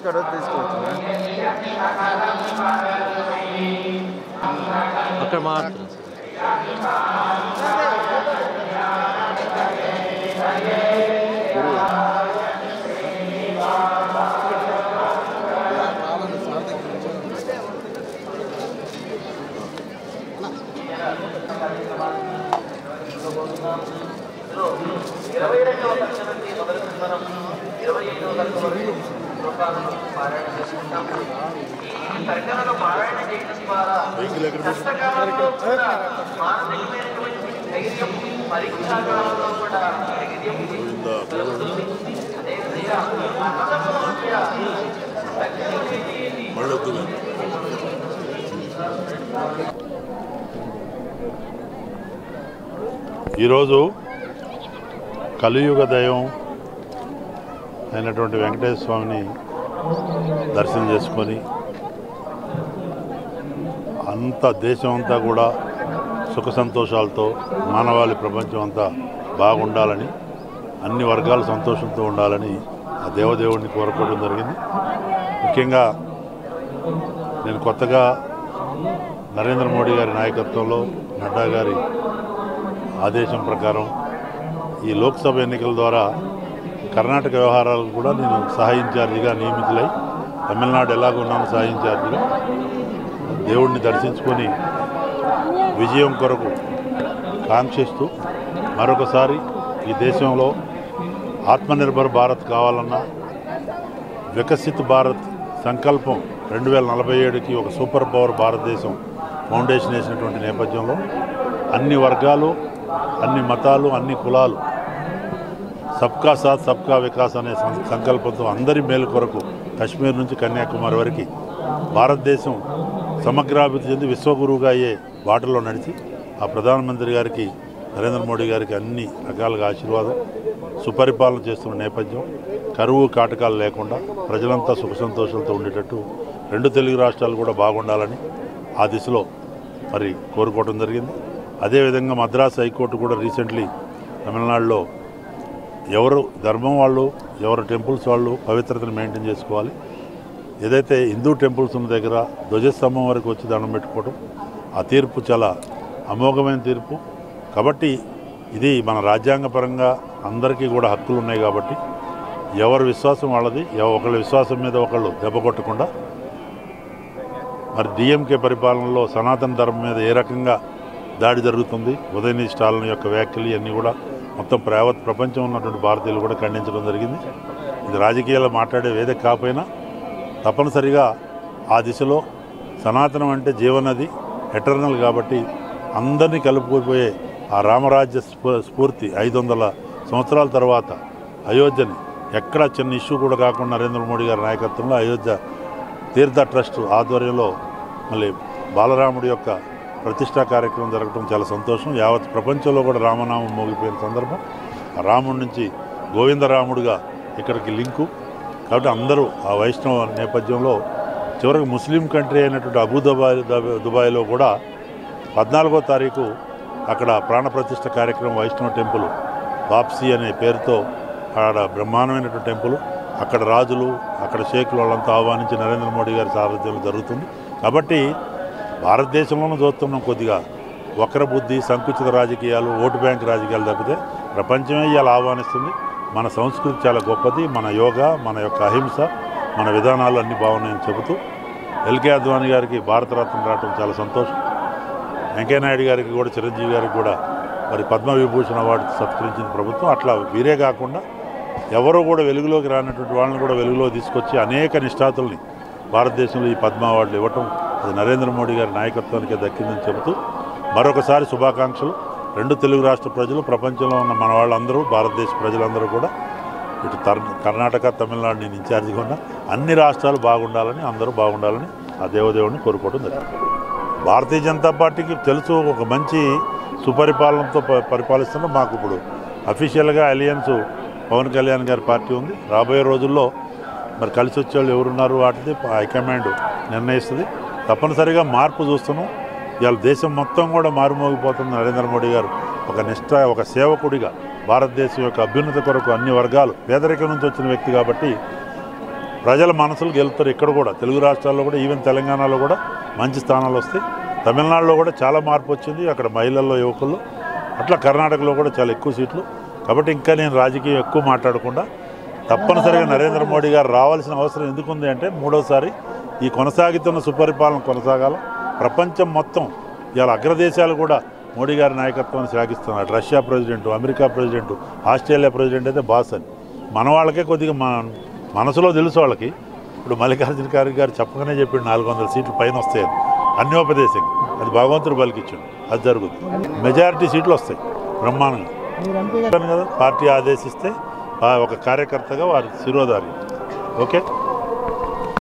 ఇక్కడ తీసుకోవచ్చు అక్కడ మాత్రం ఈరోజు కలియుగ దైవం అయినటువంటి వెంకటేశ్వర స్వామిని దర్శనం చేసుకొని అంత దేశం అంతా కూడా సుఖ సంతోషాలతో మానవాళి ప్రపంచం అంతా బాగుండాలని అన్ని వర్గాలు సంతోషంతో ఉండాలని ఆ దేవదేవుడిని కోరుకోవడం జరిగింది. ముఖ్యంగా నేను కొత్తగా నరేంద్ర మోడీ గారి నాయకత్వంలో నడ్డా గారి ఆదేశం ప్రకారం ఈ లోక్సభ ఎన్నికల ద్వారా కర్ణాటక వ్యవహారాలకు కూడా నేను సహాయ ఇన్ఛార్జిగా నియమితులై తమిళనాడు ఎలాగున్నాను సహాయ ఇన్ఛార్జిగా దేవుడిని దర్శించుకొని విజయం కొరకు కాంక్షిస్తూ మరొకసారి ఈ దేశంలో ఆత్మనిర్భర్ భారత్ కావాలన్నా వికసిత్ భారత్ సంకల్పం 2047కి ఒక సూపర్ పవర్ భారతదేశం ఫౌండేషన్ వేసినటువంటి నేపథ్యంలో అన్ని వర్గాలు, అన్ని మతాలు, అన్ని కులాలు సబ్కా సాత్ సబ్కా వికాస్ అనే సంకల్పంతో అందరి మేలు కొరకు కశ్మీర్ నుంచి కన్యాకుమారి వరకు భారతదేశం సమగ్రాభివృద్ధి చెంది విశ్వగురువుగా అయ్యే బాటలో నడిచి ఆ ప్రధానమంత్రి గారికి నరేంద్ర మోడీ గారికి అన్ని రకాలుగా ఆశీర్వాదం సుపరిపాలన చేస్తున్న నేపథ్యం కరువు కాటకాలు లేకుండా ప్రజలంతా సుఖ సంతోషాలతో ఉండేటట్టు రెండు తెలుగు రాష్ట్రాలు కూడా బాగుండాలని ఆ దిశలో మరి కోరుకోవడం జరిగింది. అదేవిధంగా మద్రాసు హైకోర్టు కూడా రీసెంట్లీ తమిళనాడులో ఎవరు ధర్మం వాళ్ళు, ఎవరు టెంపుల్స్ వాళ్ళు పవిత్రతను మెయింటైన్ చేసుకోవాలి, ఏదైతే హిందూ టెంపుల్స్ ఉన్న దగ్గర ధ్వజస్తంభం వరకు వచ్చి దండం పెట్టుకోవడం ఆ తీర్పు చాలా అమోఘమైన తీర్పు. కాబట్టి ఇది మన రాజ్యాంగపరంగా అందరికీ కూడా హక్కులు ఉన్నాయి కాబట్టి ఎవరి విశ్వాసం వాళ్ళది, ఒకళ్ళ విశ్వాసం మీద ఒకళ్ళు దెబ్బ కొట్టకుండా మరి డిఎంకే పరిపాలనలో సనాతన ధర్మం మీద ఏ రకంగా దాడి జరుగుతుంది, ఉదయనిధి స్టాలిన్ యొక్క వ్యాఖ్యలు ఇవన్నీ కూడా మొత్తం ప్రపంచం ఉన్నటువంటి భారతీయులు కూడా ఖండించడం జరిగింది. ఇది రాజకీయాలు మాట్లాడే వేదిక కాకపోయినా తప్పనిసరిగా ఆ దిశలో సనాతనం అంటే జీవనది ఎటర్నల్ కాబట్టి అందరినీ కలుపుకుపోయే ఆ రామరాజ్య స్ఫూర్తి 500 సంవత్సరాల తర్వాత అయోధ్యని ఎక్కడ చిన్న ఇష్యూ కూడా కాకుండా నరేంద్ర మోడీ గారి నాయకత్వంలో అయోధ్య తీర్థ ట్రస్ట్ ఆధ్వర్యంలో మళ్ళీ బాలరాముడి యొక్క ప్రతిష్టా కార్యక్రమం జరగడం చాలా సంతోషం. యావత్ ప్రపంచంలో కూడా రామనామం మోగిపోయిన సందర్భం ఆ రాముడి నుంచి గోవిందరాముడిగా ఇక్కడికి లింకు కాబట్టి అందరూ ఆ వైష్ణవ నేపథ్యంలో చివరికి ముస్లిం కంట్రీ అయినటువంటి దుబాయ్లో కూడా 14వ తారీఖు అక్కడ ప్రాణప్రతిష్ఠ కార్యక్రమం వైష్ణవ టెంపుల్ వాప్సీ అనే పేరుతో అక్కడ బ్రహ్మాండమైనటువంటి టెంపుల్ అక్కడ రాజులు అక్కడ షేకులు వాళ్ళంతా ఆహ్వానించి నరేంద్ర మోడీ గారి సారథ్యంలో జరుగుతుంది. కాబట్టి భారతదేశంలోనూ చూస్తున్నాం కొద్దిగా వక్ర బుద్ధి, సంకుచిత రాజకీయాలు, ఓటు బ్యాంక్ రాజకీయాలు తప్పితే ప్రపంచమే ఇవాళ ఆహ్వానిస్తుంది. మన సంస్కృతి చాలా గొప్పది, మన యోగా, మన యొక్క అహింస, మన విధానాలు అన్నీ బాగున్నాయని చెబుతూ ఎల్కే అద్వానీ గారికి భారతరత్న రావడం చాలా సంతోషం. వెంకయ్యనాయుడు గారికి కూడా, చిరంజీవి గారికి కూడా మరి పద్మవిభూషణ్ అవార్డు సత్కరించిన ప్రభుత్వం. అట్లా వీరే కాకుండా ఎవరో కూడా వెలుగులోకి రానటువంటి వాళ్ళని కూడా వెలుగులో తీసుకొచ్చి అనేక నిష్ఠాతుల్ని భారతదేశంలో ఈ పద్మ అవార్డులు ఇవ్వటం అది నరేంద్ర మోడీ గారి నాయకత్వానికే దక్కిందని చెబుతూ మరొకసారి శుభాకాంక్షలు. రెండు తెలుగు రాష్ట్ర ప్రజలు, ప్రపంచంలో ఉన్న మన వాళ్ళందరూ, భారతదేశ ప్రజలందరూ కూడా ఇటు కర్ణాటక, తమిళనాడు నేను ఇన్ఛార్జిగా ఉన్న అన్ని రాష్ట్రాలు బాగుండాలని, అందరూ బాగుండాలని ఆ దేవదేవుడిని కోరుకోవడం జరిగింది. భారతీయ జనతా పార్టీకి తెలుసు ఒక మంచి సుపరిపాలనతో పరిపాలిస్తున్న మాకు ఇప్పుడు అఫీషియల్గా అలయన్స్ పవన్ కళ్యాణ్ గారి పార్టీ ఉంది. రాబోయే రోజుల్లో మరి కలిసి వచ్చేవాళ్ళు ఎవరున్నారు వాటిది హైకమాండ్ నిర్ణయిస్తుంది. తప్పనిసరిగా మార్పు చూస్తున్నాం. ఇవాళ దేశం మొత్తం కూడా మారుమోగిపోతున్న నరేంద్ర మోడీ గారు ఒక నిష్ఠ, ఒక సేవకుడిగా భారతదేశం యొక్క అభ్యున్నతి కొరకు అన్ని వర్గాలు, పేదరికం నుంచి వచ్చిన వ్యక్తి కాబట్టి ప్రజల మనసులు గెలుస్తారు. ఇక్కడ కూడా తెలుగు రాష్ట్రాల్లో కూడా, ఈవెన్ తెలంగాణలో కూడా మంచి స్థానాలు వస్తాయి. తమిళనాడులో కూడా చాలా మార్పు వచ్చింది, అక్కడ మహిళల్లో, యువకుల్లో. అట్లా కర్ణాటకలో కూడా చాలా ఎక్కువ సీట్లు. కాబట్టి ఇంకా నేను రాజకీయం ఎక్కువ మాట్లాడకుండా తప్పనిసరిగా నరేంద్ర మోడీ గారు రావాల్సిన అవసరం ఎందుకుంది అంటే, మూడోసారి ఈ కొనసాగుతున్న సుపరిపాలన కొనసాగాల. ప్రపంచం మొత్తం ఇవాళ అగ్రదేశాలు కూడా మోడీ గారి నాయకత్వాన్ని శ్లాఘిస్తున్నారు. Russia president, America president, Australia president అయితే బాస్ అని. మన వాళ్ళకే కొద్దిగా మనసులో తెలుసు వాళ్ళకి. ఇప్పుడు మల్లికార్జున ఖార్గే గారు చెప్పగానే చెప్పాడు 400 సీట్లు పైన వస్తాయని. అన్యోపదేశం అది భగవంతుడు పలికిచ్చాడు, అది జరుగుతుంది. మెజారిటీ సీట్లు వస్తాయి బ్రహ్మాండంగా కదా. పార్టీ ఆదేశిస్తే ఒక కార్యకర్తగా వారి శిరోధారి. ఓకే.